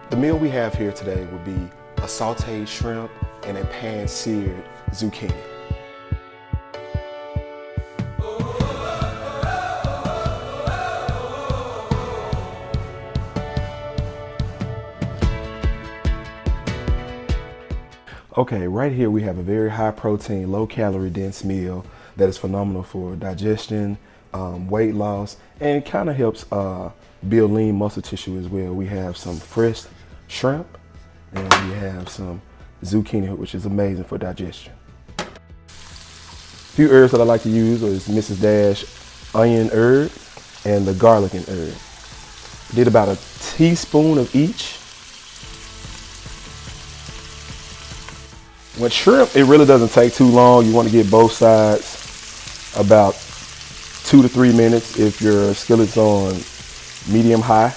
The meal we have here today would be a sauteed shrimp and a pan-seared zucchini. Okay, right here we have a very high protein, low calorie dense meal that is phenomenal for digestion, weight loss, and kind of helps build lean muscle tissue as well. We have some fresh shrimp and we have some zucchini, which is amazing for digestion. A few herbs that I like to use is Mrs. Dash onion herb and the garlic and herb. Did about a teaspoon of each. With shrimp, it really doesn't take too long. You want to get both sides about 2 to 3 minutes if your skillet's on medium high.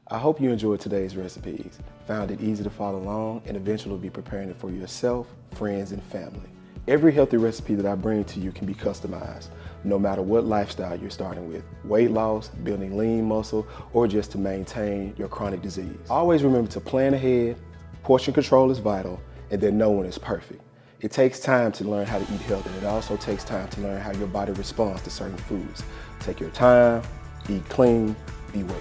I hope you enjoyed today's recipes, found it easy to follow along, and eventually be preparing it for yourself, friends, and family. Every healthy recipe that I bring to you can be customized, no matter what lifestyle you're starting with, weight loss, building lean muscle, or just to maintain your chronic disease. Always remember to plan ahead, portion control is vital, and that no one is perfect. It takes time to learn how to eat healthy, and it also takes time to learn how your body responds to certain foods. Take your time, eat clean, be well.